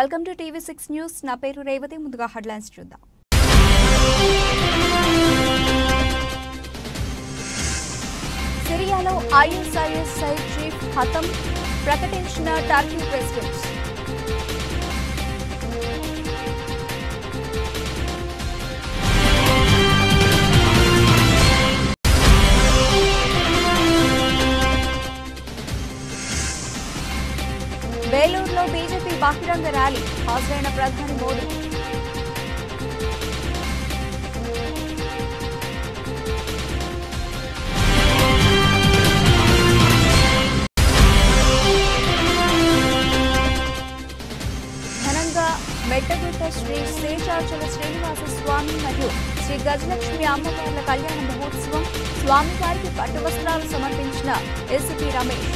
Welcome to టీవీ6 news. నా పేరు రేవతి. ముందుగా హెడ్లైన్స్ చూద్దాం. సిరియాలో ఐఎస్ఐఎస్ సైడ్ చీఫ్ హతం ప్రకటించిన టర్కీ ప్రెసిడెంట్. బేలూరులో బీజేపీ బహిరంగ ర్యాలీ, హాజరైన ప్రధాని మోదీ. ఘనంగా మెట్టగుట్ట శ్రీ శేషాచల శ్రీనివాస స్వామి మరియు శ్రీ గజలక్ష్మి అమ్మవార్ల కళ్యాణ మహోత్సవం, స్వామివారికి పట్టు వస్త్రాలు సమర్పించిన ఏసీపీ రమేష్.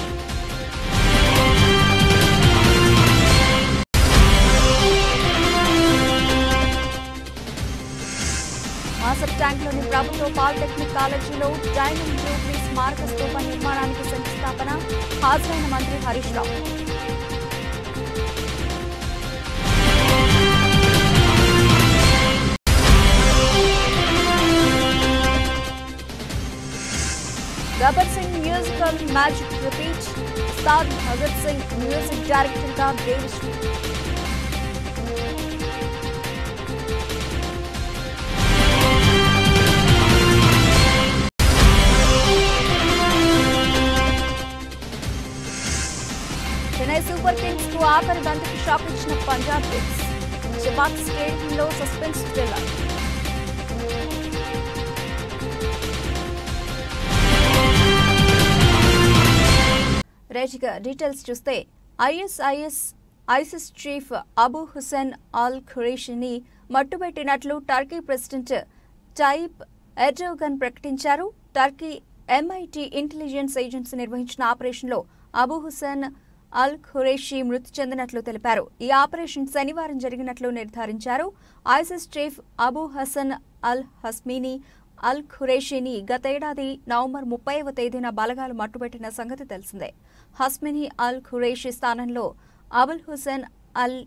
మాసప్ ట్యాంక్లోని ప్రభుత్వ పాలిటెక్నిక్ కాలేజీలో డైమండ్ జూబ్లీ స్మారక స్తూప నిర్మాణానికి శంకుస్థాపన, హాజరైన మంత్రి Harish Rao. Gabbar Singh musical magic repeat, Ustaad Bhagat Singh music director గా దేవిశ్రీ. చెన్నై సూపర్ కింగ్స్ కు ఆఖరి బంతికి షాక్ ఇచ్చిన పంజాబ్ కింగ్స్. షబాద్ స్టేడియంలో సస్పెన్స్ థ్రిల్లర్. రేజిగా డీటెయిల్స్ చూస్తే ఐసిస్ చీఫ్ అబూ హుసేన్ అల్ ఖురేషిని మట్టుబెట్టినట్లు టర్కీ ప్రెసిడెంట్ టైప్ ఎర్డోగన్ ప్రకటించారు. టర్కీ ఎంఐటీ ఇంటెలిజెన్స్ ఏజెన్సీ నిర్వహించిన ఆపరేషన్లో అబూ హుసేన్ అల్ ఖురేషి మృతి చెందినట్లు తెలిపారు. ఈ ఆపరేషన్ శనివారం జరిగినట్లు నిర్ధారించారు. ఐసిస్ చీఫ్ అబూ హసన్ అల్ హస్మీని అల్ ఖురేషిని గతేడాది నవంబర్ 30వ తేదీన బలగాలు మట్టుబెట్టిన సంగతి తెలిసిందే. హస్మిని అల్ ఖురేషి స్థానంలో అబుల్ హుసేన్ అల్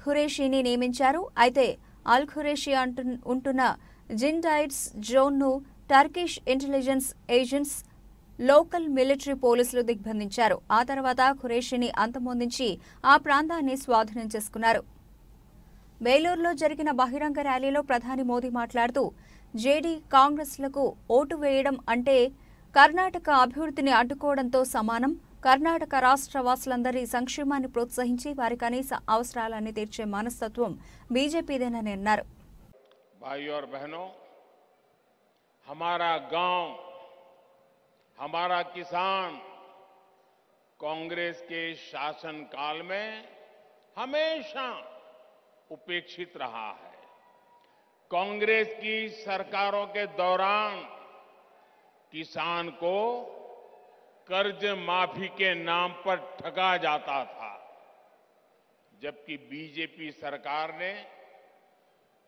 ఖురేషిని నియమించారు. అయితే అల్ ఖురేషి ఉంటున్న జిండైడ్స్ జోన్ను Turkish intelligence agency, local military పోలీసులు దిగ్బంధించారు. ఆ తర్వాత ఖురేషిని అంతమొందించి ఆ ప్రాంతాన్ని స్వాధీనం చేసుకున్నారు. బేలూరులో జరిగిన బహిరంగ ర్యాలీలో ప్రధాని మోదీ మాట్లాడుతూ, జేడీ కాంగ్రెస్లకు ఓటు వేయడం అంటే కర్ణాటక అభివృద్ధిని అడ్డుకోవడంతో సమానం. కర్ణాటక రాష్ట్ర వాసులందరి సంక్షేమాన్ని ప్రోత్సహించి వారి కనీస అవసరాలన్నీ తీర్చే మనస్తత్వం బీజేపీదేనని అన్నారు. हमारा किसान कांग्रेस के शासनकाल में हमेशा उपेक्षित रहा है. कांग्रेस की सरकारों के दौरान किसान को कर्ज माफी के नाम पर ठगा जाता था, जबकि बीजेपी सरकार ने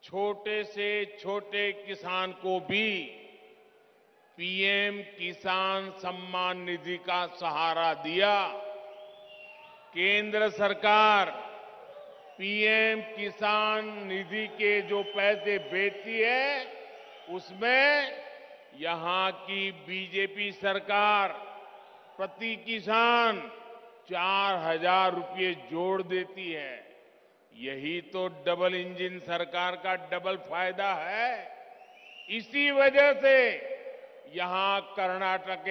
छोटे से छोटे किसान को भी पीएम किसान सम्मान निधि का सहारा दिया. केंद्र सरकार पीएम किसान निधि के जो पैसे भेजती है उसमें यहां की बीजेपी सरकार प्रति किसान 4,000 रुपये जोड़ देती है. यही तो डबल इंजन सरकार का डबल फायदा है. इसी वजह से यहां कर्नाटक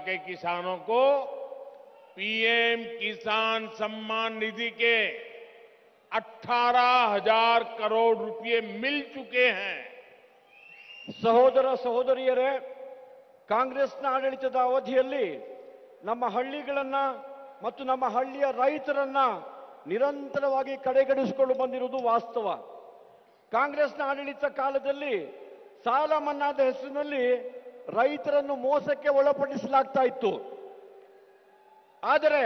के किसानों को पीएम किसान सम्मान निधि के 18,000 करोड़ रुपए मिल चुके हैं. ಸಹೋದರ ಸಹೋದರಿಯರೇ, ಕಾಂಗ್ರೆಸ್ನ ಆಡಳಿತದ ಅವಧಿಯಲ್ಲಿ ನಮ್ಮ ಹಳ್ಳಿಗಳನ್ನ ಮತ್ತು ನಮ್ಮ ಹಳ್ಳಿಯ ರೈತರನ್ನ ನಿರಂತರವಾಗಿ ಕಡೆಗಣಿಸಿಕೊಂಡು ಬಂದಿರುವುದು ವಾಸ್ತವ. ಕಾಂಗ್ರೆಸ್ನ ಆಡಳಿತ ಕಾಲದಲ್ಲಿ ಸಾಲ ಮನ್ನಾದ ಹೆಸರಿನಲ್ಲಿ ರೈತರನ್ನು ಮೋಸಕ್ಕೆ ಒಳಪಡಿಸಲಾಗ್ತಾ ಇತ್ತು. ಆದರೆ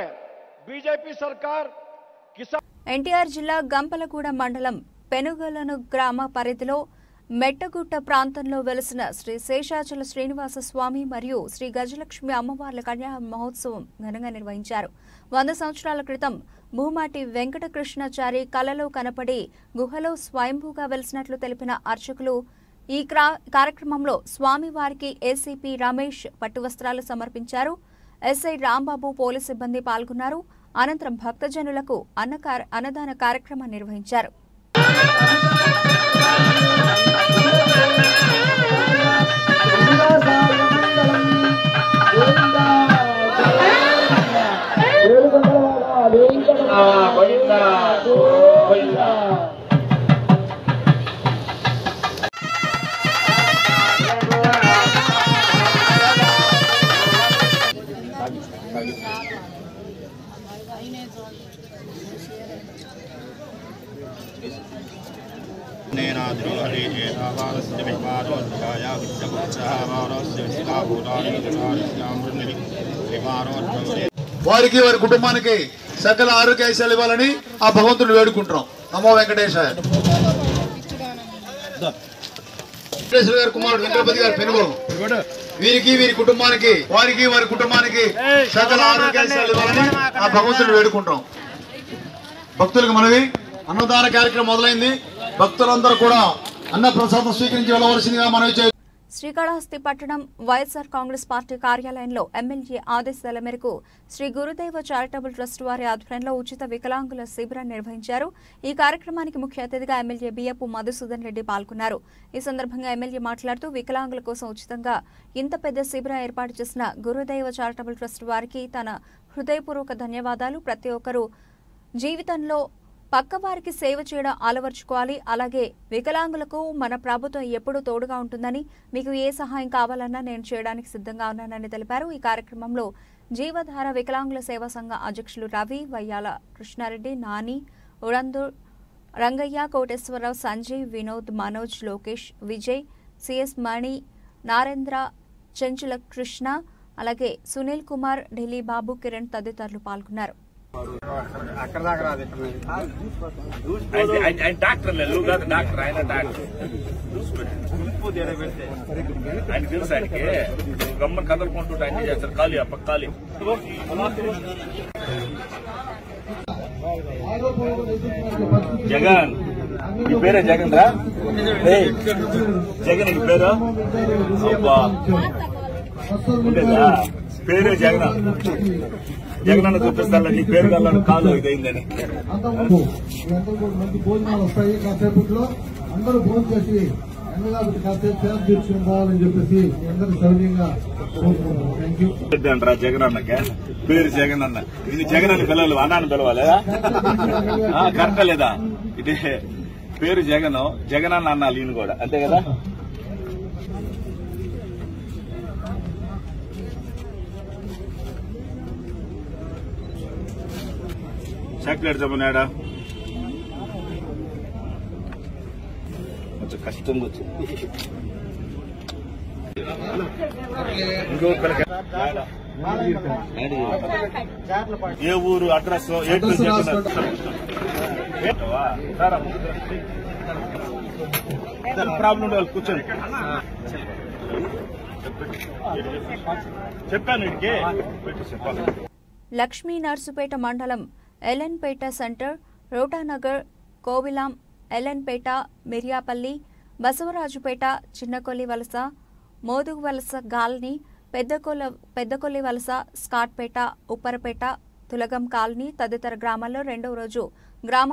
ಬಿಜೆಪಿ ಸರ್ಕಾರ ఎన్టీఆర్ జిల్లా గంపలగూడ మండలం పెనుగలను గ్రామ పరిధిలో మెట్టగుట్ట ప్రాంతంలో వెలసిన శ్రీ శేషాచల శ్రీనివాస స్వామి మరియు శ్రీ గజలక్ష్మి అమ్మవార్ల కళ్యాణ మహోత్సవం ఘనంగా నిర్వహించారు. 100 సంవత్సరాల క్రితం భూమాటి వెంకటకృష్ణాచారి కలలో కనపడి గుహలో స్వయంభూగా వెలిసినట్లు తెలిపిన అర్చకులు ఈ కార్యక్రమంలో స్వామివారికి ఏసీపీ రమేష్ పట్టువస్త్రాలు సమర్పించారు. ఎస్ఐ రాంబాబు పోలీసు సిబ్బంది పాల్గొన్నారు. అనంతరం భక్తజనులకు అన్నదాన కార్యక్రమం నిర్వహించారు. వారికి వారి కుటుంబానికి సకల ఆరోగ్యాలు ఇవ్వాలని ఆ భగవంతుని వేడుకుంటున్నాం. నమో వెంకటేశ్వర. వెంకటేశ్వర గారి కుమారుడు వెంకటపతి గారి పెనుగోలు వీరికి వీరి కుటుంబానికి వారి కుటుంబానికి సకల ఆరోగ్యాలు ఇవ్వాలని ఆ భగవంతుని వేడుకుంటున్నాం. భక్తులకు మనవి, అన్నదాన కార్యక్రమం మొదలైంది. భక్తులందరూ కూడా అన్న ప్రసాదం స్వీకరించి వెళ్ళవలసిందిగా మనవి చేయాలి. శ్రీకాళహస్తి పట్టణం వైఎస్ఆర్ కాంగ్రెస్ పార్టీ కార్యాలయంలో ఎమ్మెల్యే ఆదేశాల మేరకు శ్రీ గురుదేవ చారిటబుల్ ట్రస్ట్ వారి ఆధ్వర్యంలో ఉచిత వికలాంగుల శిబిరం నిర్వహించారు. ఈ కార్యక్రమానికి ముఖ్య అతిథిగా ఎమ్మెల్యే బియ్యపు మధుసూదన్ రెడ్డి పాల్గొన్నారు. ఈ సందర్భంగా ఎమ్మెల్యే మాట్లాడుతూ వికలాంగుల కోసం ఉచితంగా ఇంత పెద్ద శిబిరం ఏర్పాటు చేసిన గురుదేవ చారిటబుల్ ట్రస్ట్ వారికి తన హృదయపూర్వక ధన్యవాదాలు. ప్రతి ఒక్కరూ జీవితంలో పక్కవారికి సేవ చేయడం అలవర్చుకోవాలి. అలాగే వికలాంగులకు మన ప్రభుత్వం ఎప్పుడూ తోడుగా ఉంటుందని, మీకు ఏ సహాయం కావాలన్నా నేను చేయడానికి సిద్ధంగా ఉన్నానని తెలిపారు. ఈ కార్యక్రమంలో జీవధార వికలాంగుల సేవా సంఘ అధ్యక్షులు రవి, వయ్యాల కృష్ణారెడ్డి, నాని, ఉడందు రంగయ్య, కోటేశ్వరరావు, సంజయ్, వినోద్, మనోజ్, లోకేష్, విజయ్, సిఎస్ మణి, నారేంద్ర, చెంచుల కృష్ణ, అలాగే సునీల్ కుమార్, ఢిల్లీ బాబు, కిరణ్ తదితరులు పాల్గొన్నారు. డాక్టర్ ఆయన డాక్టర్ ఆయన తెలుసు. ఆయనకి గమ్మని కదలుకుంటుంటే ఆయన చేస్తారు. ఖాళీ అప్ప ఖాళీ జగన్ ఈ పేరే జగన్ రా. జగన్ ఈ పేరు ఉండేదా? పేరే జగన్. జగనన్న చూపిస్తాను నీ పేరు కల్లా కాలు ఇదైందని. మంచి భోజనాలు వస్తాయి. కాసేపట్లో అందరూ భోజనం చేసి ఎండగా కాసేపు సేవ తీర్చుకుని పోవాలని చెప్పేసి అందరూ సౌకర్యంగా అంటారా జగనన్నకే పేరు జగనన్న. ఇది జగనన్న పిల్లలు అన్నాన్ని పిలవాలేదా? కరెక్టా లేదా? ఇదే పేరు జగన్, జగనన్న అన్నాలు ఈయన కూడా అంతే కదా. చాక్లెట్ చెప్పనాడా కొంచెం కష్టంగా వచ్చింది. ఏ ఊరు అడ్రస్ ప్రాబ్లం ఉండే వాళ్ళు కూర్చోండి. చెప్పాను వీడికి చెప్పాలి. లక్ష్మీ నర్సుపేట మండలం ఎలన్పేట సెంటర్, రోటానగర్, కోవిలాం, ఎలన్పేట, మిర్యాపల్లి, బసవరాజుపేట, చిన్నకొల్లి వలస, మోదుగు వలస కాలనీ, పెద్దకొల్లి వలస, స్కాట్పేట, ఉప్పరపేట, తులగం కాలనీ తదితర గ్రామాల్లో రెండవ రోజు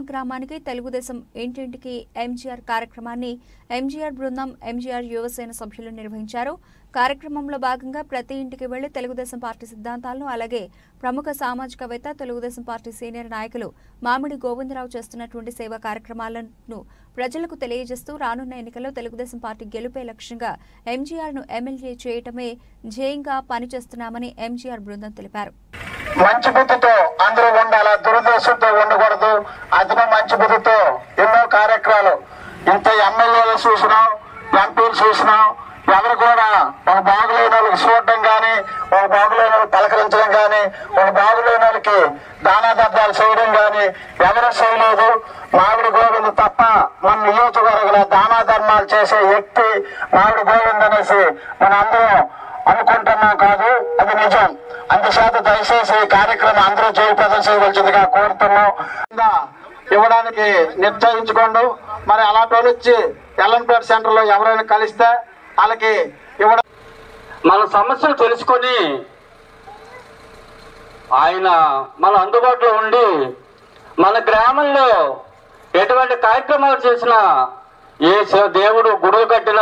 గ్రామానికి తెలుగుదేశం ఇంటింటికి ఎంజీఆర్ కార్యక్రమాన్ని ఎంజీఆర్ బృందం, ఎంజీఆర్ యువసేన సభ్యులు నిర్వహించారు. కార్యక్రమంలో భాగంగా ప్రతి ఇంటికి వెళ్లి తెలుగుదేశం పార్టీ సిద్ధాంతాలను, అలాగే ప్రముఖ సామాజికవేత్త, తెలుగుదేశం పార్టీ సీనియర్ నాయకులు మామిడి గోవిందరావు చేస్తున్నటువంటి సేవా కార్యక్రమాలను ప్రజలకు తెలియజేస్తూ రానున్న ఎన్నికల్లో తెలుగుదేశం పార్టీ గెలుపే లక్ష్యంగా ఎంజీఆర్ను ఎమ్మెల్యే చేయటమే ధ్యేయంగా పనిచేస్తున్నామని ఎంజీఆర్ బృందం తెలిపారు. మంచి బుద్ధితో అందరూ ఉండాలా, దురుద్దేశంతో ఉండకూడదు. అదిన మంచి బుద్ధితో ఎన్నో కార్యక్రమాలు ఇంత ఎమ్మెల్యేలు చూసినాం, ఎంపీలు చూసినాం. ఎవరు కూడా ఒక బాగులేని వాళ్ళకి చూడటం కానీ, ఒక బాగులేని వాళ్ళకి పలకరించడం కానీ, ఒక బాగులేని వాళ్ళకి దానాదర్దాలు చేయడం కానీ ఎవరు చేయలేదు. మామిడి గోవింద తప్ప మన నియోజకవర్గంలో దానాధర్మాలు చేసే వ్యక్తి మామిడి గోవింద్ అనేసి మన అందరం అనుకుంటున్నాం కాదు, అది నిజం. అందుచేత దయచేసి ఈ కార్యక్రమం అందరూ జయప్రదం చేయవలసిందిగా కోరుతున్నాం. ఇవ్వడానికి నిర్ణయించుకోండి. మరి అలాంటి వాళ్ళు వచ్చి ఎల్లంపేట సెంటర్ లో ఎవరైనా కలిస్తే వాళ్ళకి ఇవ్వడం, మన సమస్యలు తెలుసుకొని ఆయన మన అందుబాటులో ఉండి మన గ్రామంలో ఎటువంటి కార్యక్రమాలు చేసినా, ఏ దేవుడు గుడులు కట్టిన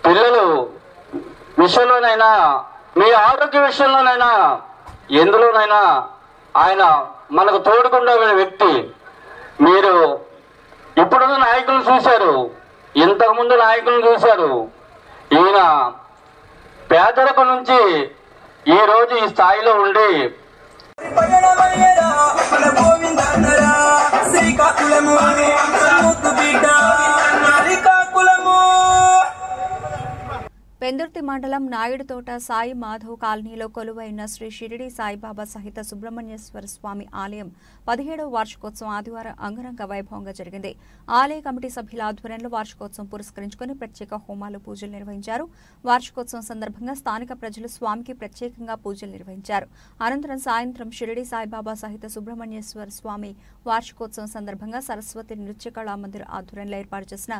పిల్లలు విషయంలోనైనా, మీ ఆరోగ్య విషయంలోనైనా, ఎందులోనైనా ఆయన మనకు తోడుకుండా వ్యక్తి. మీరు ఇప్పుడున్న నాయకులను చూశారు, ఇంతకుముందు నాయకులను చూశారు. ఈయన పేదరికం నుంచి ఈ రోజు ఈ స్థాయిలో ఉండి పెందుర్తి మండలం నాయుడుతోట సాయి మాధవ్ కాలనీలో కొలువైన శ్రీ షిరిడి సాయిబాబా సహిత సుబ్రహ్మణ్యేశ్వర స్వామి ఆలయం 17వ వార్షికోత్సవం ఆదివారం అంగరంగ వైభవంగా జరిగింది. ఆలయ కమిటీ సభ్యుల ఆధ్వర్యంలో వార్షికోత్సవం పురస్కరించుకుని ప్రత్యేక హోమాలు పూజలు నిర్వహించారు. వార్షికోత్సవం సందర్భంగా స్థానిక ప్రజలు స్వామికి ప్రత్యేకంగా పూజలు నిర్వహించారు. అనంతరం సాయంత్రం షిరిడి సాయిబాబా సహిత సుబ్రహ్మణ్యేశ్వర స్వామి వార్షికోత్సవం సందర్భంగా సరస్వతి నృత్య కళామందిర్ ఆధ్వర్యంలో ఏర్పాటు చేసిన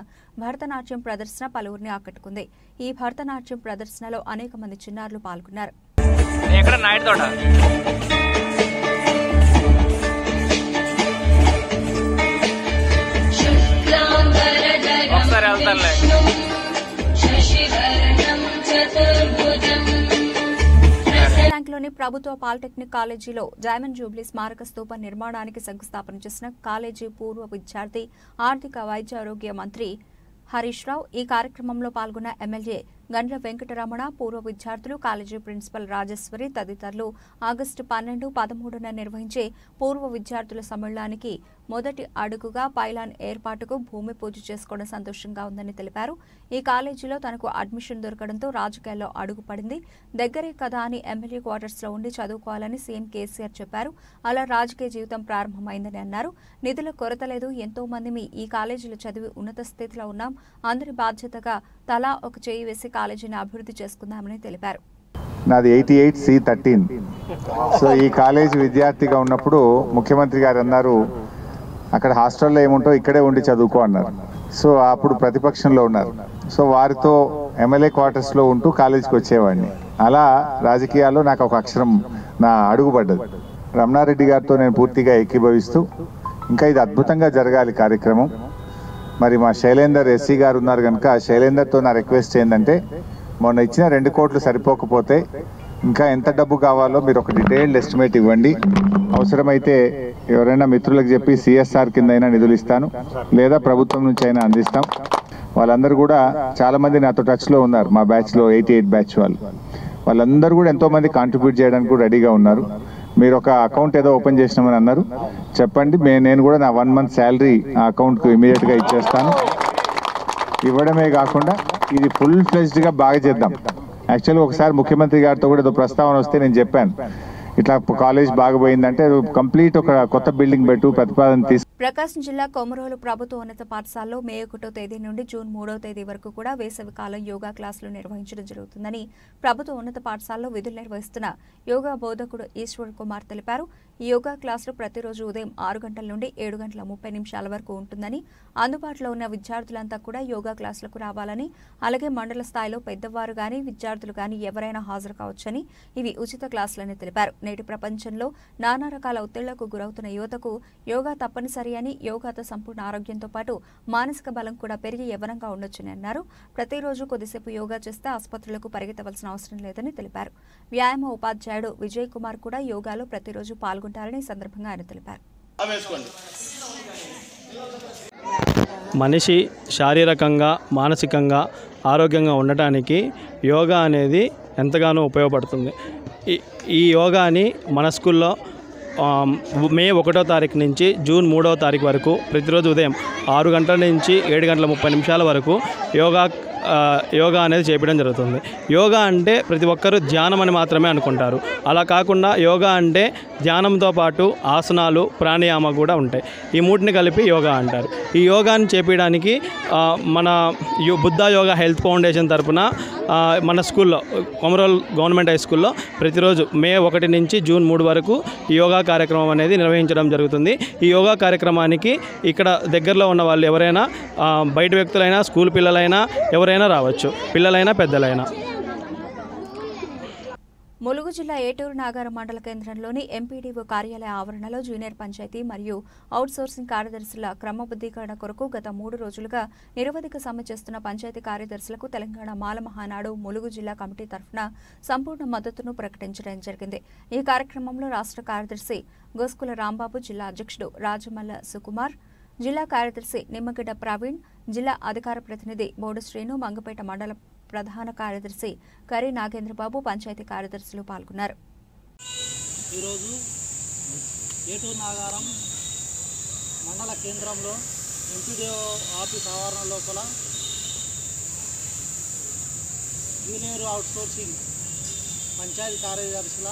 భరతనాట్యం ప్రదర్శన పలువురిని ఆకట్టుకుంది. ఈ భరతనాట్యం ప్రదర్శనలో అనేక మంది చిన్నారులు పాల్గొన్నారు. లోని ప్రభుత్వ పాలిటెక్నిక్ కాలేజీలో డైమండ్ జూబ్లీ స్మారక స్తూప నిర్మాణానికి శంకుస్థాపన చేసిన కాలేజీ పూర్వ విద్యార్థి ఆర్థిక వైద్య ఆరోగ్య మంత్రి హరీష్ రావు. ఈ కార్యక్రమంలో పాల్గొన్న ఎమ్మెల్యే గండ్ల వెంకటరమణ, పూర్వ విద్యార్థులు, కాలేజీ ప్రిన్సిపల్ రాజేశ్వరి తదితరులు ఆగస్టు 12, 13న నిర్వహించే పూర్వ విద్యార్థుల సమ్మేళనానికి మొదటి అడుగుగా పైలాన్ ఏర్పాటుకు భూమి పూజ చేసుకోవడం సంతోషంగా ఉందని తెలిపారు. ఈ కాలేజీలో తనకు అడ్మిషన్ దొరకడంతో రాజకీయాల్లో అడుగుపడింది. దగ్గరే కదా అని ఎమ్మెల్యే క్వార్టర్స్ లో ఉండి చదువుకోవాలని సీఎం కేసీఆర్ చెప్పారు. అలా రాజకీయ జీవితం ప్రారంభమైందని అన్నారు. నిధుల కొరత లేదు, ఎంతో మంది ఈ కాలేజీలో చదివి ఉన్నత స్థితిలో ఉన్నాం. అందరి బాధ్యతగా తలా ఒక చేయి వేసి కాలేజీని అభివృద్ధి చేసుకుందామని తెలిపారు. నాది 88C13. సో ఈ కాలేజీ విద్యార్థిగా ఉన్నప్పుడు ముఖ్యమంత్రి గారు అన్నారు, అక్కడ హాస్టల్లో ఏముంటో ఇక్కడే ఉండి చదువుకో అన్నారు. సో అప్పుడు ప్రతిపక్షంలో ఉన్నారు. సో వారితో ఎమ్మెల్యే క్వార్టర్స్లో ఉంటూ కాలేజీకి వచ్చేవాడిని. అలా రాజకీయాల్లో నాకు ఒక అక్షరం నా అడుగుపడ్డది. రమణారెడ్డి గారితో నేను పూర్తిగా ఏకీభవిస్తూ ఇంకా ఇది అద్భుతంగా జరగాలి కార్యక్రమం. మరి మా శైలేందర్ ఎస్సీ గారు ఉన్నారు కనుక శైలేందర్తో నా రిక్వెస్ట్ ఏంటంటే, మొన్న ఇచ్చిన 2 కోట్లు సరిపోకపోతే ఇంకా ఎంత డబ్బు కావాలో మీరు ఒక డీటెయిల్డ్ ఎస్టిమేట్ ఇవ్వండి. అవసరమైతే ఎవరైనా మిత్రులకు చెప్పి సిఎస్ఆర్ కింద అయినా నిధులు ఇస్తాను, లేదా ప్రభుత్వం నుంచి అయినా అందిస్తాం. వాళ్ళందరూ కూడా చాలామంది నాతో టచ్లో ఉన్నారు. మా బ్యాచ్లో 88 బ్యాచ్ వాళ్ళందరూ కూడా ఎంతోమంది కాంట్రిబ్యూట్ చేయడానికి కూడా రెడీగా ఉన్నారు. మీరు ఒక అకౌంట్ ఏదో ఓపెన్ చేసినామని అన్నారు, చెప్పండి. నేను కూడా నా 1 మంత్ శాలరీ ఆ అకౌంట్కు ఇమీడియట్గా ఇచ్చేస్తాను. ఇవ్వడమే కాకుండా ఇది ఫుల్ ఫ్లెజ్డ్గా బాగా చేద్దాం. యాక్చువల్గా ఒకసారి ముఖ్యమంత్రి గారితో కూడా ఏదో ప్రస్తావన వస్తే నేను చెప్పాను, ఇట్లా కాలేజ్ బాగపోయిందంటే కంప్లీట్ ఒక కొత్త బిల్డింగ్ పెట్టు ప్రతిపాదన తీసు. ప్రకాశం జిల్లా కొమరోలు ప్రభుత్వ ఉన్నత పాఠశాలలో మే 1వ తేదీ నుండి జూన్ 3వ తేదీ వరకు కూడా వేసవి కాలం యోగా క్లాసులు నిర్వహించడం జరుగుతుందని ప్రభుత్వ ఉన్నత పాఠశాలలో విధులు నిర్వహిస్తున్న యోగా బోధకుడు ఈశ్వర్ కుమార్ తెలిపారు. ఈ యోగా క్లాసులు ప్రతిరోజు ఉదయం 6 గంటల నుండి 7 గంటల 30 నిమిషాల వరకు ఉంటుందని, అందుబాటులో ఉన్న విద్యార్థులంతా కూడా యోగా క్లాసులకు రావాలని, అలాగే మండల స్థాయిలో పెద్దవారు గాని విద్యార్థులు గాని ఎవరైనా హాజరు కావచ్చని, ఇవి ఉచిత క్లాసులని తెలిపారు. నేటి ప్రపంచంలో నానా రకాల ఒత్తిళ్లకు గురవుతున్న యువతకు యోగా తప్పనిసరి అని, యోగాతో సంపూర్ణ ఆరోగ్యంతో పాటు మానసిక బలం కూడా పెరిగి యవ్వనంగా ఉండొచ్చని అన్నారు. ప్రతిరోజు కొద్దిసేపు యోగా చేస్తే ఆసుపత్రులకు పరిగెత్తవలసిన అవసరం లేదని తెలిపారు. వ్యాయామ ఉపాధ్యాయుడు విజయ్ కుమార్ కూడా యోగాలో ప్రతిరోజు పాల్గొంటారని సందర్భంగా ఆయన తెలిపారు. మనిషి శారీరకంగా మానసికంగా ఆరోగ్యంగా ఉండటానికి యోగా అనేది ఎంతగానో ఉపయోగపడుతుంది. ఈ యోగాని మన స్కూల్లో మే 1వ తారీఖు నుంచి జూన్ 3వ తారీఖు వరకు ప్రతిరోజు ఉదయం 6 గంటల నుంచి 7 గంటల 30 నిమిషాల వరకు యోగా యోగా అనేది చేయడం జరుగుతుంది. యోగా అంటే ప్రతి ఒక్కరూ ధ్యానం అని మాత్రమే అనుకుంటారు. అలా కాకుండా యోగా అంటే ధ్యానంతో పాటు ఆసనాలు, ప్రాణాయామ కూడా ఉంటాయి. ఈ మూటిని కలిపి యోగా అంటారు. ఈ యోగాని చేపించడానికి మన బుద్ధ యోగా హెల్త్ ఫౌండేషన్ తరఫున మన స్కూల్లో కొమరోల్ గవర్నమెంట్ హై స్కూల్లో ప్రతిరోజు మే 1 నుంచి జూన్ 3 వరకు ఈ యోగా కార్యక్రమం అనేది నిర్వహించడం జరుగుతుంది. ఈ యోగా కార్యక్రమానికి ఇక్కడ దగ్గరలో ఉన్న వాళ్ళు ఎవరైనా బయట వ్యక్తులైనా, స్కూల్ పిల్లలైనా ఎవరైనా రావచ్చు, పిల్లలైనా పెద్దలైనా. ములుగు జిల్లా ఏటూరు నాగారం మండల కేంద్రంలోని ఎంపీడీఓ కార్యాలయ ఆవరణలో జూనియర్ పంచాయతీ మరియు అవుట్సోర్సింగ్ కార్యదర్శుల క్రమబద్ధీకరణ కొరకు గత 3 రోజులుగా నిరవధిక సమ్మె చేస్తున్న పంచాయతీ కార్యదర్శులకు తెలంగాణ మాల మహానాడు ములుగు జిల్లా కమిటీ తరఫున సంపూర్ణ మద్దతును ప్రకటించడం జరిగింది. ఈ కార్యక్రమంలో రాష్ట్ర కార్యదర్శి గోస్కుల రాంబాబు, జిల్లా అధ్యక్షుడు రాజమల్ల సుకుమార్, జిల్లా కార్యదర్శి నిమ్మగడ్డ ప్రవీణ్, జిల్లా అధికార ప్రతినిధి బోడు శ్రీను, మంగపేట మండల ప్రధాన కార్యదర్శి కరీ నాగేంద్రబాబు, పంచాయతీ కార్యదర్శులు పాల్గొన్నారు. ఈరోజు ఏటూరు నాగారం మండల కేంద్రంలో ఎంపీడీఓ ఆఫీస్ ఆవరణ లోపల జూనియర్ అవుట్సోర్సింగ్ పంచాయతీ కార్యదర్శుల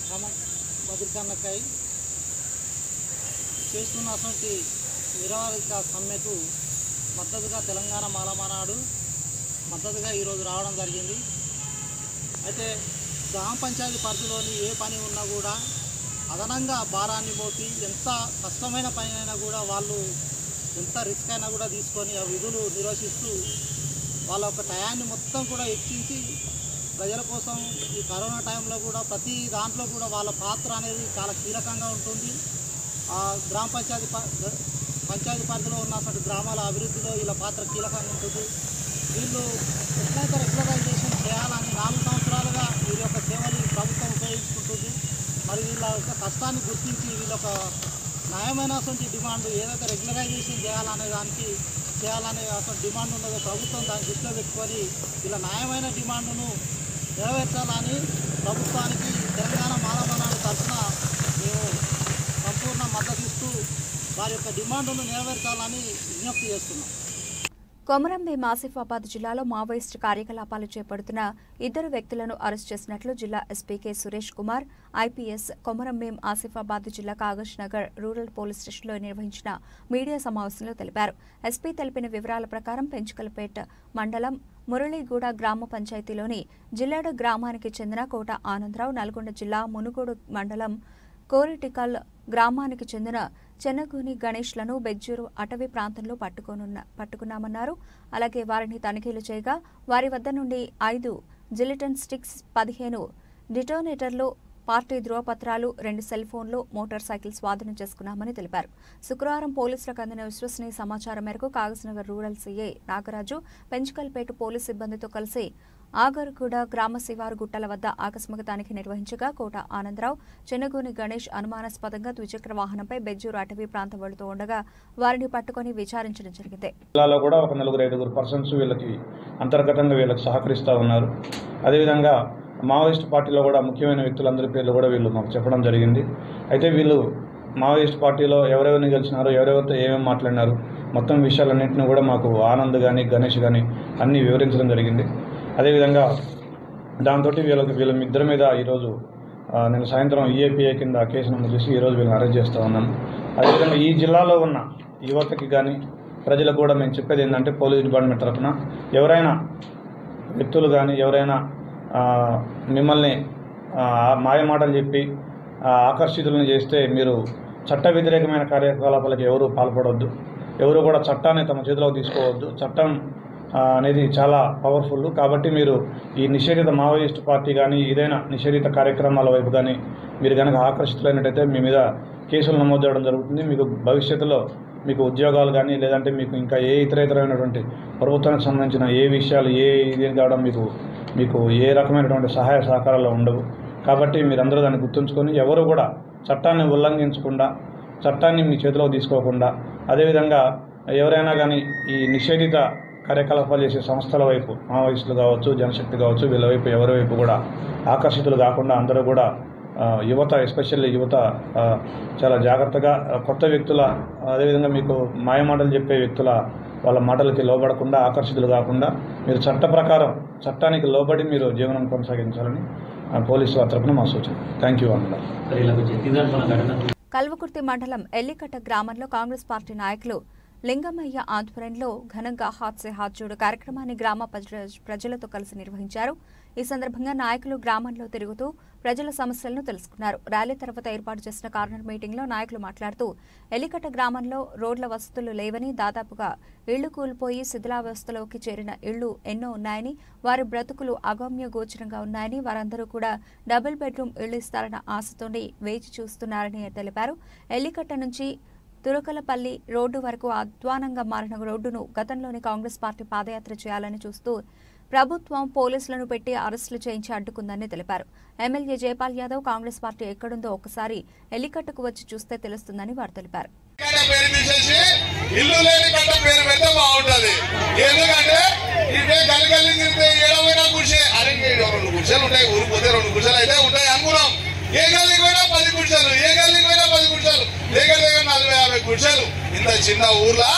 క్రమబద్ధీకరణకై చేస్తున్నటువంటి నిరవధిక సమ్మెకు మద్దతుగా తెలంగాణ మాల మహానాడు మద్దతుగా ఈరోజు రావడం జరిగింది. అయితే గ్రామ పంచాయతీ పరిధిలోని ఏ పని ఉన్నా కూడా అదనంగా భారాన్ని మోపి ఎంత కష్టమైన పని అయినా కూడా వాళ్ళు ఎంత రిస్క్ అయినా కూడా తీసుకొని ఆ విధులు నిర్వహిస్తూ వాళ్ళ యొక్క టయాన్ని మొత్తం కూడా హెచ్చించి ప్రజల కోసం ఈ కరోనా టైంలో కూడా ప్రతి దాంట్లో కూడా వాళ్ళ పాత్ర అనేది చాలా కీలకంగా ఉంటుంది. ఆ గ్రామ పంచాయతీ పరిధిలో ఉన్నటువంటి గ్రామాల అభివృద్ధిలో వీళ్ళ పాత్ర కీలకంగా ఉంటుంది. వీళ్ళు ఎట్లయితే రెగ్యులరైజేషన్ చేయాలని 4 సంవత్సరాలుగా వీరి యొక్క సేవలు ప్రభుత్వం ఉపయోగించుకుంటుంది. మరి వీళ్ళ యొక్క కష్టాన్ని గుర్తించి వీళ్ళ యొక్క న్యాయమైనటువంటి డిమాండ్ ఏదైతే రెగ్యులరైజేషన్ చేయాలనే అసలు డిమాండ్ ఉన్నదో ప్రభుత్వం దాన్ని దృష్టిలో పెట్టుకొని వీళ్ళ న్యాయమైన డిమాండ్ను నెరవేర్చాలని ప్రభుత్వానికి తెలంగాణ మాల మహానాడు తరఫున మేము సంపూర్ణ మద్దతు ఇస్తూ వారి యొక్క డిమాండ్ను నెరవేర్చాలని విజ్ఞప్తి చేస్తున్నాం. కొమరంభీం ఆసిఫాబాద్ జిల్లాలో మావోయిస్టు కార్యకలాపాలు చేపడుతున్న 2 వ్యక్తులను అరెస్ట్ చేసినట్లు జిల్లా SP K Suresh Kumar IPS Komaram Bheem Asifabad జిల్లా కాగజ్ నగర్ రూరల్ పోలీస్ స్టేషన్లో నిర్వహించిన మీడియా సమావేశంలో తెలిపారు. ఎస్పీ తెలిపిన వివరాల ప్రకారం పెంచుకలపేట మండలం మురళీగూడ గ్రామ పంచాయతీలోని జిల్లాడ గ్రామానికి చెందిన కోట ఆనందరావు, నల్గొండ జిల్లా మునుగోడు మండలం కోరిటికల్ గ్రామానికి చెందిన చెన్నగూని గణేష్లను బెజ్జూరు అటవీ ప్రాంతంలో పట్టుకున్నామన్నారు. అలాగే వారిని తనిఖీలు చేయగా వారి వద్ద నుండి 5 జిలిటన్ స్టిక్స్, 15 డిటోనేటర్లు, పార్టీ ధృవపత్రాలు, 2 సెల్ ఫోన్లు, మోటార్ సైకిల్ స్వాధీనం చేసుకున్నామని తెలిపారు. శుక్రవారం పోలీసులకు అందిన విశ్వసనీయ సమాచారం మేరకు Kagaznagar rural CI Nagaraju Penchikalpet police సిబ్బందితో కలిసి ఆగర్గూడ గ్రామ శివారు గుట్టల వద్ద ఆకస్మిక తనిఖీ నిర్వహించగా కోట ఆనందరావు, చెన్నగూని గణేష్ అనుమానాస్పదంగా ద్విచక్ర వాహనంపై బెజ్జూరు అటవీ ప్రాంతం వెళుతూ ఉండగా వారిని పట్టుకుని విచారించడం జరిగింది. జిల్లాలో కూడా ఒక 4-5 పర్సన్స్ వీళ్ళకి అంతర్గతంగా వీళ్ళకి సహకరిస్తూ ఉన్నారు. అదేవిధంగా మావోయిస్ట్ పార్టీలో కూడా ముఖ్యమైన వ్యక్తులందరి పేర్లు కూడా వీళ్ళు మాకు చెప్పడం జరిగింది. అయితే వీళ్ళు మావోయిస్ట్ పార్టీలో ఎవరెవరిని గెలిచినారో, ఎవరెవరితో ఏమేమి మాట్లాడినారు, మొత్తం విషయాలన్నింటినీ కూడా మాకు ఆనంద్ కానీ గణేష్ కానీ అన్నీ వివరించడం జరిగింది. అదేవిధంగా దాంతో వీళ్ళ ఇద్దరి మీద ఈరోజు నేను సాయంత్రం ఈఏపీఏ కింద కేసు నమోదు చేసి ఈరోజు వీళ్ళని అరెస్ట్ చేస్తూ ఉన్నాను. అదేవిధంగా ఈ జిల్లాలో ఉన్న యువతకి కానీ ప్రజలకు కూడా మేము చెప్పేది ఏంటంటే పోలీస్ డిపార్ట్మెంట్ తరఫున ఎవరైనా వ్యక్తులు కానీ ఎవరైనా మిమ్మల్ని మాయమాటలు చెప్పి ఆకర్షితులను చేస్తే మీరు చట్ట వ్యతిరేకమైన కార్యకలాపాలకు ఎవరు పాల్పడవద్దు, ఎవరు కూడా చట్టాన్ని తమ చేతిలోకి తీసుకోవద్దు. చట్టం అనేది చాలా పవర్ఫుల్. కాబట్టి మీరు ఈ నిషేధిత మావోయిస్ట్ పార్టీ కానీ ఏదైనా నిషేధిత కార్యక్రమాల వైపు కానీ మీరు కనుక ఆకర్షితులైనట్టయితే మీ మీద కేసులు నమోదు చేయడం జరుగుతుంది. మీకు భవిష్యత్తులో మీకు ఉద్యోగాలు కానీ లేదంటే మీకు ఇంకా ఇతరమైనటువంటి ప్రభుత్వానికి సంబంధించిన ఏ విషయాలు ఇది కావడం మీకు ఏ రకమైనటువంటి సహాయ సహకారాలు ఉండవు. కాబట్టి మీరందరూ దాన్ని గుర్తుంచుకొని ఎవరు కూడా చట్టాన్ని ఉల్లంఘించకుండా, చట్టాన్ని మీ చేతిలో తీసుకోకుండా, అదేవిధంగా ఎవరైనా కానీ ఈ నిషేధిత కార్యకలాపాలు చేసే సంస్థల వైపు మావోయిస్టులు కావచ్చు, జనశక్తి కావచ్చు, వీళ్ళ వైపు ఎవరి వైపు కూడా ఆకర్షితులు కాకుండా అందరూ కూడా యువత, ఎస్పెషల్లీ యువత చాలా జాగ్రత్తగా కొత్త వ్యక్తుల, అదేవిధంగా మీకు మాయమాటలు చెప్పే వ్యక్తుల వాళ్ళ మాటలకి లోబడకుండా ఆకర్షితులు కాకుండా మీరు చట్ట ప్రకారం చట్టానికి లోబడి మీరు జీవనం కొనసాగించాలని పోలీసుల తరపున మా సూచన. థ్యాంక్ యూ అన్న. కల్వకుర్తి మండలం ఎల్లికట్ట గ్రామంలో కాంగ్రెస్ పార్టీ నాయకులు లింగమయ్య ఆధ్వర్యంలో ఘనంగా హాత్ సే హాత్ జోడో కార్యక్రమాన్ని గ్రామ ప్రజలతో కలిసి నిర్వహించారు. ఈ సందర్భంగా నాయకులు గ్రామంలో తిరుగుతూ ప్రజల సమస్యలను తెలుసుకున్నారు. ర్యాలీ తర్వాత ఏర్పాటు చేసిన కార్నర్ మీటింగ్ లో నాయకులు మాట్లాడుతూ ఎల్లికట్ట గ్రామంలో రోడ్ల వసతులు లేవని, దాదాపుగా ఇళ్లు కూలిపోయి శిథిలావస్థలోకి చేరిన ఇళ్లు ఎన్నో ఉన్నాయని, వారి బ్రతుకులు అగమ్య గోచరంగా ఉన్నాయని, వారందరూ కూడా డబుల్ బెడ్రూమ్ ఇళ్లు ఇస్తారన్న ఆశతోనే వేచి చూస్తున్నారని తెలిపారు. ఎల్లికట్ట నుంచి తురకలపల్లి రోడ్డు వరకు అధ్వానంగా మారిన రోడ్డును గతంలోని కాంగ్రెస్ పార్టీ పాదయాత్ర చేయాలని చూస్తూ ప్రభుత్వం పోలీసులను పెట్టి అరెస్టులు చేయించి అడ్డుకుందని తెలిపారు. ఎమ్మెల్యే జయపాల్ యాదవ్ కాంగ్రెస్ పార్టీ ఎక్కడుందో ఒకసారి ఎల్లికట్టకు వచ్చి చూస్తే తెలుస్తుందని వారు తెలిపారు. ఏ గల్లీకి పోయినా 10 గుడిసెలు, ఏ గల్లీకి పోయినా 10 గుడిసెలు, దగ్గర 40-50 గుడిసెలు. ఇంత చిన్న ఊర్లో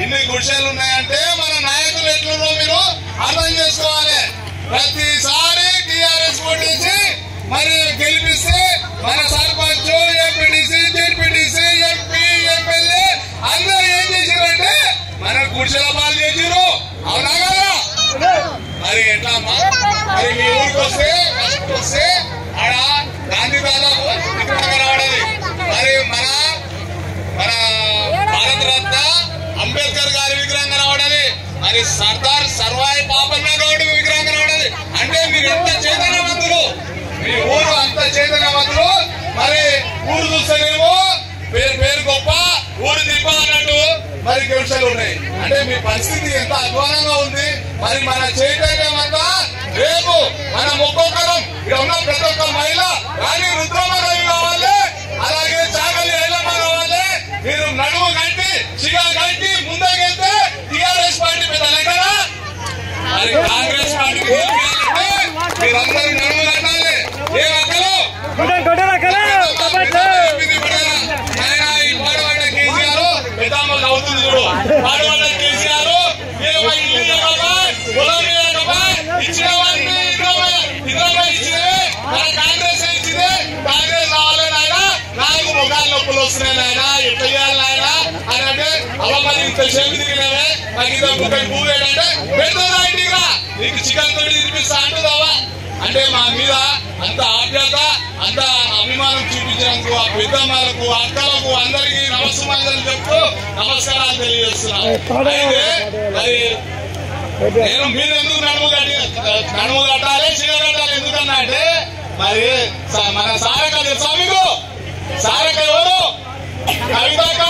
ఇన్ని గుడిసెలు ఉన్నాయంటే మన నాయకులు ఎట్లున్నో మీరు అర్థం చేసుకోవాలి. ప్రతిసారి టీఆర్ఎస్ ఓటేసి మరి గెలిపిస్తే మన sarpanch, MPTC, ZPTC, MP, MLA అందరూ ఏం చేశారంటే మన గుడిసెల పాలు చేసిరు. అవునా కదా? మరి ఎట్లా అమ్మా? మరి మీ ఊరికి వస్తే ఫస్ట్ వస్తే ఆడ గాంధీ దాదాపు విగ్రహంగా రావడది, మరి మన భారత రత్న అంబేద్కర్ గారి విగ్రహంగా రావడది, మరి సర్దార్ సర్వాయి పాపన్న గౌడ్ విగ్రహంగా రావడది. అంటే మీరు ఎంత చైతన్యవంతులు, మీ ఊరు అంత చైతన్యవంతులు. మరి ఊరు చూస్తేనేమో పేరు గొప్ప, ఊరు దిబ్బ అన్నట్టు మరి గుడిసెలు ఉన్నాయి. అంటే మీ పరిస్థితి ఎంత అధ్వానంగా ఉంది. మరి మన చైతన్యం అంతా రేపు మనం ఒక్కొక్కరం ఇక్కడ ఉన్న ప్రతి ఒక్క మహిళ కానీ రుద్రమరావు కావాలి, అలాగే చాగలి ఐలమ్మ కావాలి. మీరు నడుము కట్టి చిగా కట్టి ముందుకెళ్తే టీఆర్ఎస్ పార్టీ మీద లెక్కనా? మరి కాంగ్రెస్ పార్టీకి మీరందరూ నడుము కట్టాలి. ఏ అక్కలు ఈ పాడబడ్డ కేసీఆర్ పెద్దామలు అవుతుంది చూడు, పాడబడ్డ కేసీఆర్ ఏమో ఇల్లు పొలం ఇచ్చినవన్నీ ఇచ్చినవే మన కాంగ్రెస్ ఇచ్చింది. కాంగ్రెస్ రావాలి నాయన, నాకు ముఖాలు నొప్పులు వస్తున్నాయి నాయన, ఎట్లా చేయాలి నాయన అని అంటే అవ్వ మరి ఇంత సేపు తిరిగినవే నాకు ఇంత ముఖం పువ్వు ఏంటంటే పెడుతున్నా ఇంటిగా నీకు చికెన్ తోటి తినిపిస్తా అంటుందావా అంటే మా మీద అంత ఆప్యాయత అంత అభిమానం చూపించినందుకు ఆ పెద్దమ్మలకు అక్కలకు అందరికీ నమస్కారాలు చెప్తూ నమస్కారాలు తెలియజేస్తున్నాను. అయితే మరి నేను మీరు ఎందుకు నడుము కట్టాలి చీర కట్టాలి ఎందుకన్నా అంటే మరి మన సారక తెలుసా మీకు? సారక ఎవరు? కవితక్క.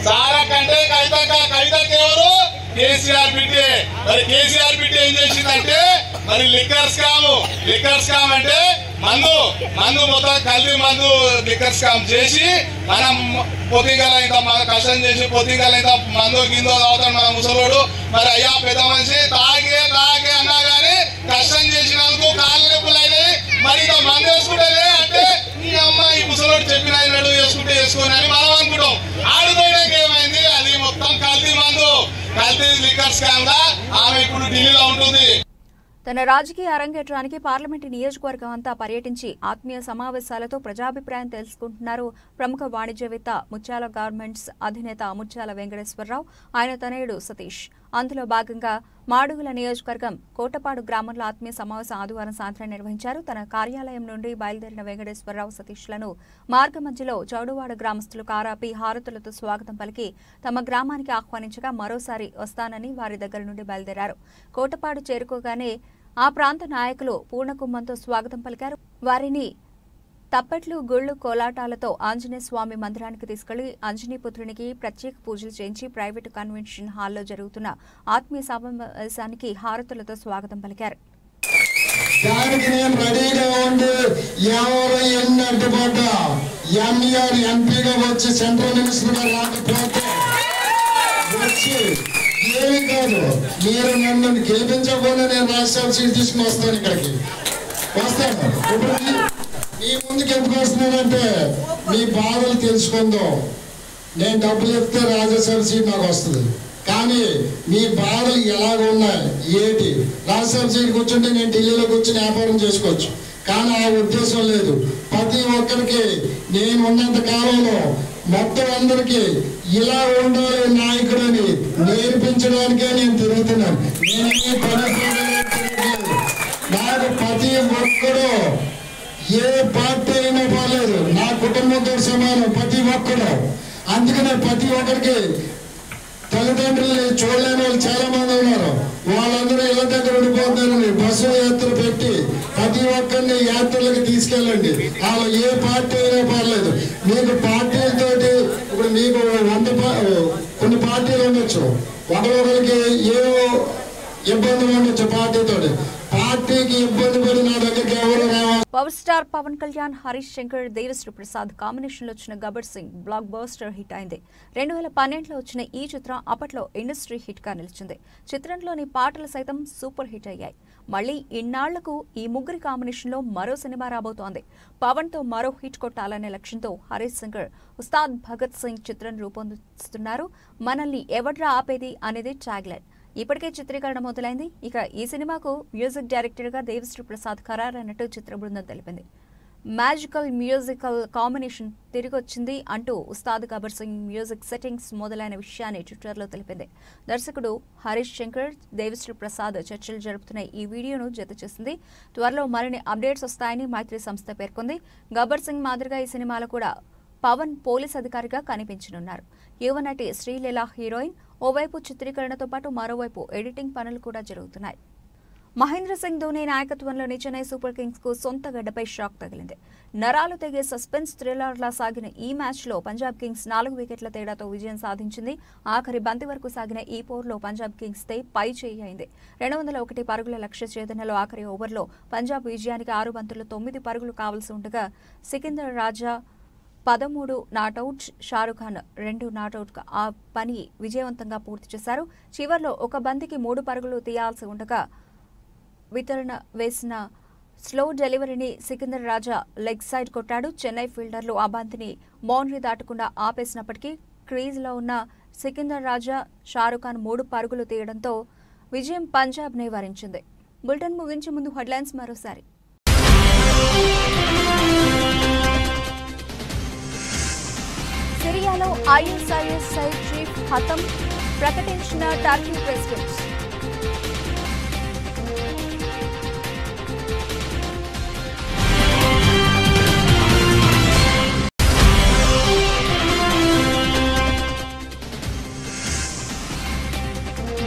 సారక అంటే కవితక్క ఎవరు? కేసీఆర్ బిడ్డే. మరి కేసీఆర్ బిడ్డే ఏం చేసిందంటే మరి లిక్కర్ స్కామ్ అంటే మందు మొత్తం కల్తీ మందు లిక్కర్ స్కామ్ చేసి మనం పొద్దుగల ఇంత కష్టం చేసి పొద్దుగల ఇంత మందు గిందో తాగుతాడు మన ముసలోడు. మరి అయ్యా పెద్ద మనిషి తాగే అన్నా గానీ కష్టం చేసినందుకు కాళ్ళ నొప్పులు అయినాయి. మరి ఇంత మందు వేసుకుంటేనే అంటే ఈ అమ్మాయి ముసలోడు చెప్పిన అయినాడు వేసుకుంటే వేసుకొని అని మనం అనుకుంటాం. ఆడుకోవడానికి ఏమైంది? అది మొత్తం కల్తీ మందు, కల్తీ లిక్కర్ స్కామ్ గా ఆమె ఇప్పుడు ఢిల్లీలో ఉంటుంది. తన రాజకీయ అరంగేట్రానికి పార్లమెంటు నియోజకవర్గం అంతా పర్యటించి ఆత్మీయ సమావేశాలతో ప్రజాభిప్రాయం తెలుసుకుంటున్నారు ప్రముఖ వాణిజ్యవేత్త ముత్యాల గార్మెంట్స్ అధినేత ముత్యాల వెంకటేశ్వరరావు, ఆయన తనయుడు సతీష్. అందులో భాగంగా మాడుగుల నియోజకవర్గం కోటపాడు గ్రామంలో ఆత్మీయ సమావేశం ఆదివారం సాయంత్రం నిర్వహించారు. తన కార్యాలయం నుండి బయలుదేరిన వెంకటేశ్వరరావు సతీష్లను మార్గ మధ్యలో చౌడువాడ గ్రామస్తులు కారాపి హారతులతో స్వాగతం పలికి తమ గ్రామానికి ఆహ్వానించగా మరోసారి వస్తానని వారి దగ్గర నుండి బయలుదేరారు. కోటపాడు చేరుకోగానే ఆ ప్రాంత నాయకులు పూర్ణకుంభంతో స్వాగతం పలికారు. వారిని తప్పట్లు, గుళ్లు, కోలాటాలతో ఆంజనేయ స్వామి మందిరానికి తీసుకెళ్లి ఆంజనేయపుత్రునికి ప్రత్యేక పూజలు చేయించి ప్రైవేటు కన్వెన్షన్ హాల్లో జరుగుతున్న ఆత్మీయ సమావేశానికి హారతులతో స్వాగతం పలికారు. దానికి నేను రెడీగా ఉండి ఎవరు ఎన్ని అడ్డుపడ్డా ఎంఈఆర్ ఎంపీగా వచ్చి సెంట్రల్ మినిస్టర్ గా రాకపోతే వచ్చి ఏమి కాదు, మీరు నన్ను గెలిపించకుండా నేను రాష్ట్రాల సీట్ తీసుకుని వస్తాను, ఇక్కడికి వస్తాను. ఇప్పుడు మీ ముందుకు ఎందుకు వస్తున్నానంటే మీ బాధలు తెలుసుకుందాం. నేను డబ్బులు చెప్తే రాజ్యసభ సీట్ నాకు వస్తుంది, కానీ మీ బాధలు ఎలాగ ఉన్నాయి ఏంటి? రాజ్యసభ సీట్ కూర్చుంటే నేను ఢిల్లీలో కూర్చుని వ్యాపారం చేసుకోవచ్చు, కానీ ఆ ఉద్దేశం లేదు. ప్రతి ఒక్కరికి నేను ఉన్నంత కాలంలో మొత్తం అందరికీ ఇలా ఉండాలి నాయకుడని నేర్పించడానికే నేను తిరుగుతున్నాను. నేనే తిరగలేదు. నాకు ప్రతి ఒక్కరు ఏ పార్టీ అయినా పర్లేదు, నా కుటుంబంతో సమానం ప్రతి ఒక్కరు. అందుకనే ప్రతి ఒక్కరికి తల్లిదండ్రులు చూడలేని వాళ్ళు చాలా మంది ఉన్నారు. వాళ్ళందరూ ఇళ్ళ దగ్గర ఉండిపోతున్నారని బస్సు యాత్ర పెట్టి ప్రతి ఒక్కరిని యాత్రలకు తీసుకెళ్ళండి. వాళ్ళు ఏ పార్టీ అయినా పర్లేదు. మీకు పార్టీలతోటి ఇప్పుడు మీకు కొన్ని పార్టీలు ఉండొచ్చు, ఒకరికి ఏవో ఇబ్బందులు ఉండొచ్చు పార్టీతోటి. పార్టీకి ఇబ్బంది పడి నా దగ్గరికి ఎవరు రావాలి. Power star Pawan Kalyan, Harish Shankar, Devi Sri Prasad combination లో వచ్చిన Gabbar Singh blockbuster hit అయింది. 2012లో వచ్చిన ఈ చిత్రం అప్పట్లో ఇండస్ట్రీ హిట్ గా నిలిచింది. చిత్రంలోని పాటలు సైతం సూపర్ హిట్ అయ్యాయి. మళ్లీ ఇన్నాళ్లకు ఈ ముగ్గురి కాంబినేషన్ లో మరో సినిమా రాబోతోంది. పవన్ తో మరో హిట్ కొట్టాలనే లక్ష్యంతో హరీష్ శంకర్ ఉస్తాద్ భగత్ సింగ్ చిత్రం రూపొందిస్తున్నారు. మనల్ని ఎవడ్రా ఆపేది అనేది ట్యాగ్ లైన్. ఇప్పటికే చిత్రీకరణ మొదలైంది. ఇక ఈ సినిమాకు మ్యూజిక్ డైరెక్టర్ గా దేవిశ్రీ ప్రసాద్ ఖరారైనట్టు చిత్ర బృందం తెలిపింది. మ్యాజికల్ మ్యూజికల్ కాంబినేషన్ తిరిగొచ్చింది అంటూ ఉస్తాద్ గబ్బర్ సింగ్ మ్యూజిక్ సెట్టింగ్స్ మొదలైన విషయాన్ని ట్విట్టర్లో తెలిపింది. దర్శకుడు హరీష్ శంకర్, దేవిశ్రీ ప్రసాద్ చర్చలు జరుపుతున్న ఈ వీడియోను జత చేసింది. త్వరలో మరిన్ని అప్డేట్స్ వస్తాయని మైత్రి సంస్థ పేర్కొంది. గబ్బర్ సింగ్ మాదిరిగా ఈ సినిమాలో కూడా పవన్ పోలీస్ అధికారిగా కనిపించనున్నారు. యువ నటి శ్రీలీల హీరోయిన్. ఓవైపు చిత్రీకరణతో పాటు మరోవైపు ఎడిటింగ్ పనులు కూడా జరుగుతున్నాయి. మహేంద్ర సింగ్ ధోని నాయకత్వంలోని చెన్నై సూపర్ కింగ్స్ కు సొంత గడ్డపై షాక్ తగిలింది. నరాలు తెగే సస్పెన్స్ థ్రిల్లర్లా సాగిన ఈ మ్యాచ్లో పంజాబ్ కింగ్స్ 4 వికెట్ల తేడాతో విజయం సాధించింది. ఆఖరి బంతి వరకు సాగిన ఈ పోరులో పంజాబ్ కింగ్స్ తే పై చేయి అయింది. 201 పరుగుల లక్ష్య ఛేదనలో ఆఖరి ఓవర్లో పంజాబ్ విజయానికి 6 బంతుల్లో 9 పరుగులు కావాల్సి ఉండగా సికిందర్ రాజా 13 నాటౌట్, షారుఖ్ ఖాన్ 2 నాటౌట్ ఆ పని విజయవంతంగా పూర్తి చేశారు. చివర్లో ఒక బంతికి 3 పరుగులు తీయాల్సి ఉండగా వితరణ వేసిన స్లో డెలివరీని సికిందర్ రాజా లెగ్ సైడ్ కొట్టాడు. చెన్నై ఫీల్డర్లు ఆ బంతిని బౌండరీ దాటకుండా ఆపేసినప్పటికీ క్రీజ్లో ఉన్న సికిందర్ రాజా, షారుఖ్ ఖాన్ 3 పరుగులు తీయడంతో విజయం పంజాబ్నే వరించింది. బులెటిన్ ముగించే ముందు హెడ్లైన్స్ మరోసారి. సిరియాలో ఐఎస్ఐఎస్ఐ చీఫ్ హతం ప్రకటించిన టర్కీ ప్రెసిడెంట్.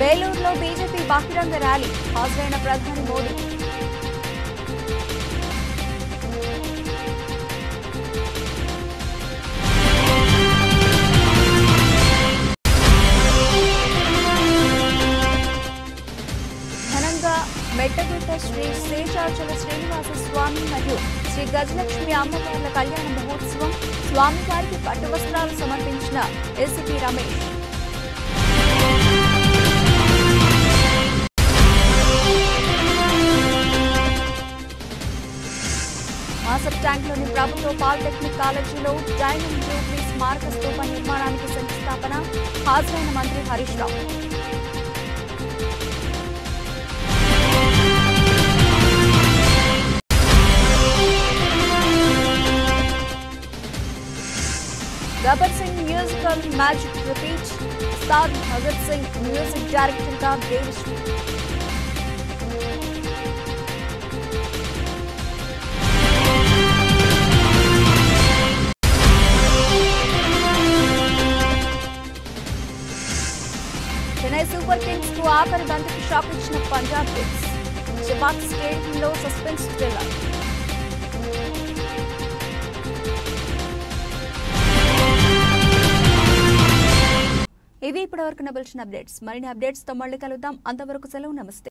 బేలూరులో బీజేపీ బహిరంగ ర్యాలీ, హాజరైన ప్రధాని మోదీ. మెట్టగుట్ట శ్రీ శేషాచల శ్రీనివాస స్వామి మరియు శ్రీ గజలక్ష్మి అమ్మవార్ల కళ్యాణ మహోత్సవం. స్వామివారికి పట్టు వస్త్రాలు సమర్పించిన ఏసీపీ రమేష్. మాసప్ ట్యాంక్లోని ప్రభుత్వ పాలిటెక్నిక్ కాలేజీలో డైమండ్ జూబ్లీ స్మారక స్తూప నిర్మాణానికి శంకుస్థాపన. హాజరైన మంత్రి Harish Rao. Gabbar Singh musical magic repeat. Ustaad Bhagat Singh music director గా దేవిశ్రీ. చెన్నై సూపర్ కింగ్స్ కు ఆఖరి బంతికి షాక్ ఇచ్చిన పంజాబ్ కింగ్స్. జపాక్ స్టేడియంలో సస్పెన్స్ థ్రిల్లర్. ఇవి ఇప్పటివరకు నబిల్చిన అప్డేట్స్. మరిన్ని అప్డేట్స్ తో మళ్ళీ కలుద్దాం. అంతవరకు సెలవు. నమస్తే.